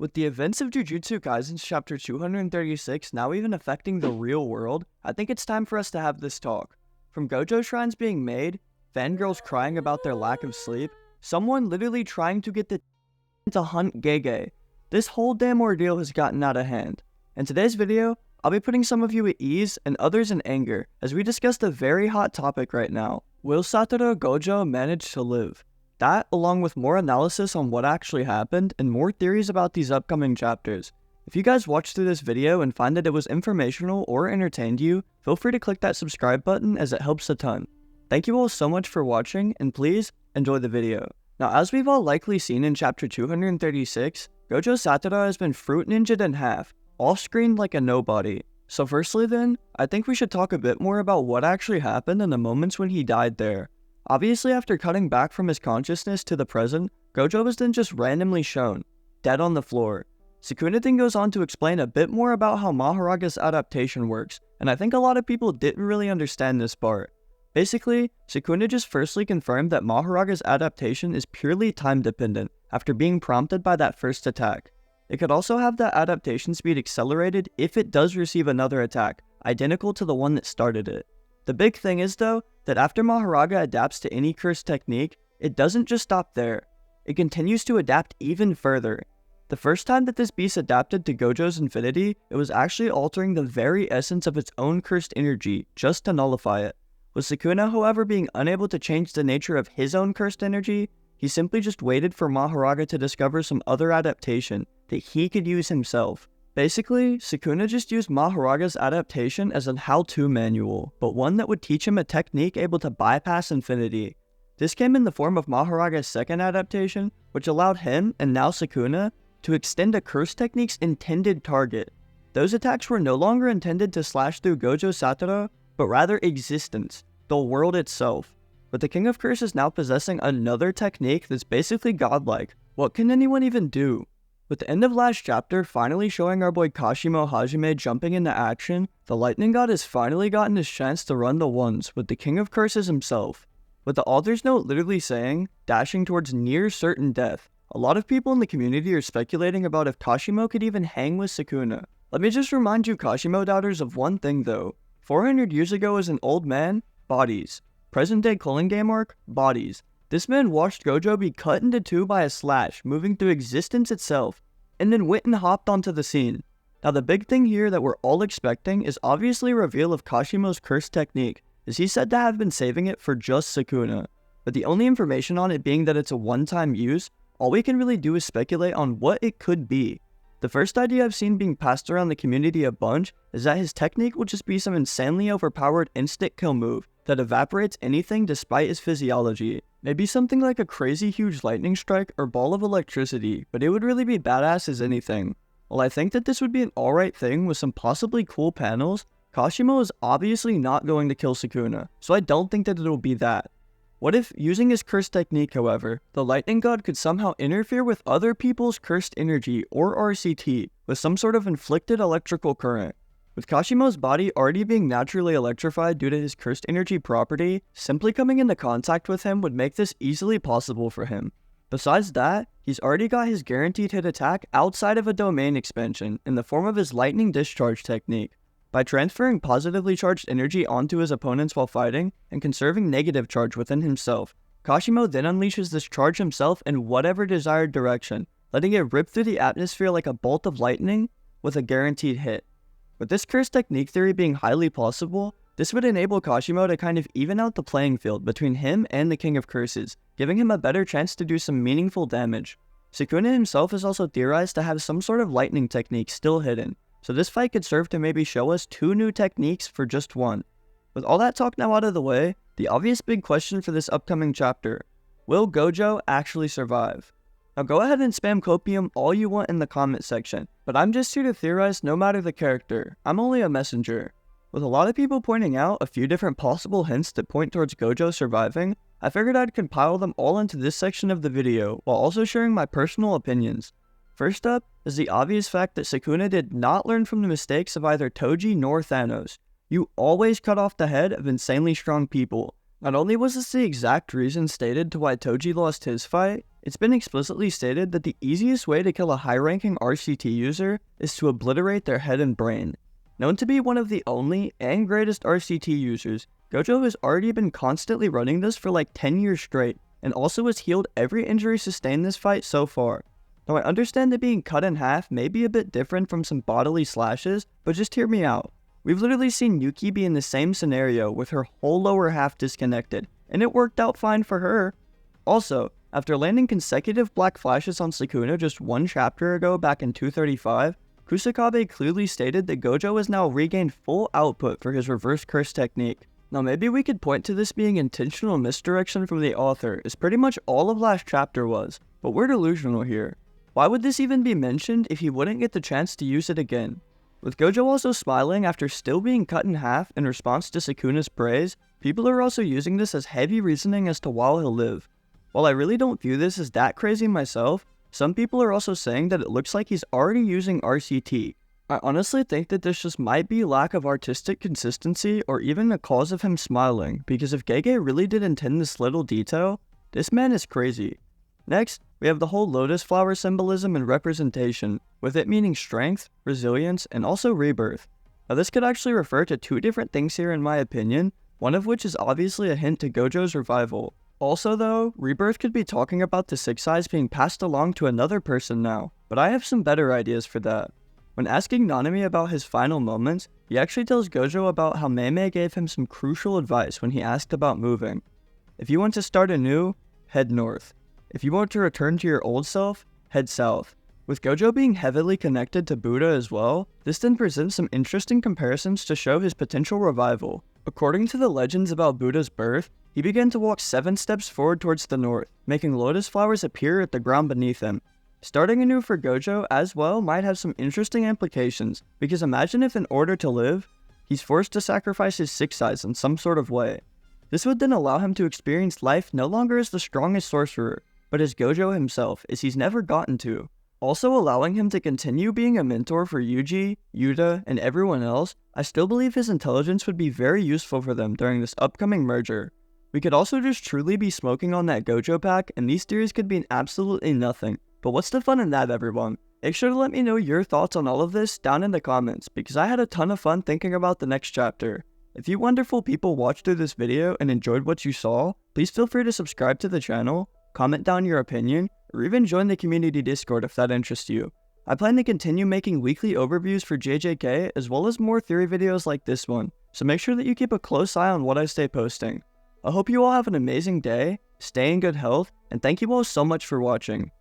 With the events of Jujutsu Kaisen chapter 236 now even affecting the real world, I think it's time for us to have this talk. From Gojo shrines being made, fangirls crying about their lack of sleep, someone literally trying to get the to hunt Gege. This whole damn ordeal has gotten out of hand. In today's video, I'll be putting some of you at ease and others in anger as we discuss a very hot topic right now. Will Satoru Gojo manage to live? That, along with more analysis on what actually happened and more theories about these upcoming chapters. If you guys watched through this video and find that it was informational or entertained you, feel free to click that subscribe button as it helps a ton. Thank you all so much for watching, and please enjoy the video. Now, as we've all likely seen in chapter 236, Gojo Satoru has been fruit ninja'd in half, off-screen like a nobody. So firstly then, I think we should talk a bit more about what actually happened in the moments when he died there. Obviously, after cutting back from his consciousness to the present, Gojo was then just randomly shown, dead on the floor. Sukuna then goes on to explain a bit more about how Mahoraga's adaptation works, and I think a lot of people didn't really understand this part. Basically, Sukuna just firstly confirmed that Mahoraga's adaptation is purely time dependent after being prompted by that first attack. It could also have that adaptation speed accelerated if it does receive another attack, identical to the one that started it. The big thing is though, that after Mahoraga adapts to any cursed technique, it doesn't just stop there. It continues to adapt even further. The first time that this beast adapted to Gojo's infinity, it was actually altering the very essence of its own cursed energy, just to nullify it. With Sukuna, however, being unable to change the nature of his own cursed energy, he simply just waited for Mahoraga to discover some other adaptation that he could use himself. Basically, Sukuna just used Mahoraga's adaptation as a how-to manual, but one that would teach him a technique able to bypass infinity. This came in the form of Mahoraga's second adaptation, which allowed him, and now Sukuna, to extend a curse technique's intended target. Those attacks were no longer intended to slash through Gojo Satoru, but rather existence, the world itself. But the King of Curses now possessing another technique that's basically godlike. What can anyone even do? With the end of last chapter finally showing our boy Kashimo Hajime jumping into action, the Lightning God has finally gotten his chance to run the ones with the King of Curses himself. With the author's note literally saying, dashing towards near certain death, a lot of people in the community are speculating about if Kashimo could even hang with Sukuna. Let me just remind you Kashimo doubters of one thing though. 400 years ago as an old man, bodies. Present day Culling Game arc, bodies. This man watched Gojo be cut into two by a slash, moving through existence itself, and then went and hopped onto the scene. Now the big thing here that we're all expecting is obviously a reveal of Kashimo's cursed technique, as he's said to have been saving it for just Sukuna. But the only information on it being that it's a one-time use, all we can really do is speculate on what it could be. The first idea I've seen being passed around the community a bunch is that his technique will just be some insanely overpowered instant kill move that evaporates anything despite his physiology. Maybe something like a crazy huge lightning strike or ball of electricity, but it would really be badass as anything. While I think that this would be an alright thing with some possibly cool panels, Kashimo is obviously not going to kill Sukuna, so I don't think that it'll be that. What if, using his cursed technique however, the Lightning God could somehow interfere with other people's cursed energy or RCT with some sort of inflicted electrical current? With Kashimo's body already being naturally electrified due to his cursed energy property, simply coming into contact with him would make this easily possible for him. Besides that, he's already got his guaranteed hit attack outside of a domain expansion in the form of his lightning discharge technique. By transferring positively charged energy onto his opponents while fighting, and conserving negative charge within himself, Kashimo then unleashes this charge himself in whatever desired direction, letting it rip through the atmosphere like a bolt of lightning with a guaranteed hit. With this cursed technique theory being highly plausible, this would enable Kashimo to kind of even out the playing field between him and the King of Curses, giving him a better chance to do some meaningful damage. Sukuna himself is also theorized to have some sort of lightning technique still hidden, so this fight could serve to maybe show us two new techniques for just one. With all that talk now out of the way, the obvious big question for this upcoming chapter: will Gojo actually survive? Now go ahead and spam copium all you want in the comment section, but I'm just here to theorize no matter the character. I'm only a messenger. With a lot of people pointing out a few different possible hints that point towards Gojo surviving, I figured I'd compile them all into this section of the video while also sharing my personal opinions. First up is the obvious fact that Sukuna did not learn from the mistakes of either Toji nor Thanos. You always cut off the head of insanely strong people. Not only was this the exact reason stated to why Toji lost his fight, It's been explicitly stated that the easiest way to kill a high-ranking RCT user is to obliterate their head and brain. Known to be one of the only and greatest RCT users, Gojo has already been constantly running this for like 10 years straight, and also has healed every injury sustained this fight so far. Now I understand that being cut in half may be a bit different from some bodily slashes, but just hear me out. We've literally seen Yuki be in the same scenario with her whole lower half disconnected, and it worked out fine for her. Also, after landing consecutive black flashes on Sukuna just one chapter ago back in 235, Kusakabe clearly stated that Gojo has now regained full output for his reverse curse technique. Now maybe we could point to this being intentional misdirection from the author, as pretty much all of last chapter was, but we're delusional here. Why would this even be mentioned if he wouldn't get the chance to use it again? With Gojo also smiling after still being cut in half in response to Sukuna's praise, people are also using this as heavy reasoning as to why he'll live. While I really don't view this as that crazy myself, some people are also saying that it looks like he's already using RCT. I honestly think that this just might be lack of artistic consistency or even a cause of him smiling, because if Gege really did intend this little detail, this man is crazy. Next, we have the whole lotus flower symbolism and representation, with it meaning strength, resilience, and also rebirth. Now this could actually refer to two different things here in my opinion, one of which is obviously a hint to Gojo's revival. Also though, rebirth could be talking about the Six Eyes being passed along to another person now, but I have some better ideas for that. When asking Nanami about his final moments, he actually tells Gojo about how Mei gave him some crucial advice when he asked about moving. If you want to start anew, head north. If you want to return to your old self, head south. With Gojo being heavily connected to Buddha as well, this then presents some interesting comparisons to show his potential revival. According to the legends about Buddha's birth, he began to walk 7 steps forward towards the north, making lotus flowers appear at the ground beneath him. Starting anew for Gojo as well might have some interesting implications, because imagine if in order to live, he's forced to sacrifice his Six Eyes in some sort of way. This would then allow him to experience life no longer as the strongest sorcerer, but as Gojo himself, as he's never gotten to. Also allowing him to continue being a mentor for Yuji, Yuta, and everyone else, I still believe his intelligence would be very useful for them during this upcoming merger. We could also just truly be smoking on that Gojo pack, and these theories could mean absolutely nothing. But what's the fun in that, everyone? Make sure to let me know your thoughts on all of this down in the comments, because I had a ton of fun thinking about the next chapter. If you wonderful people watched through this video and enjoyed what you saw, please feel free to subscribe to the channel, comment down your opinion, or even join the community Discord if that interests you. I plan to continue making weekly overviews for JJK as well as more theory videos like this one, so make sure that you keep a close eye on what I stay posting. I hope you all have an amazing day, stay in good health, and thank you all so much for watching.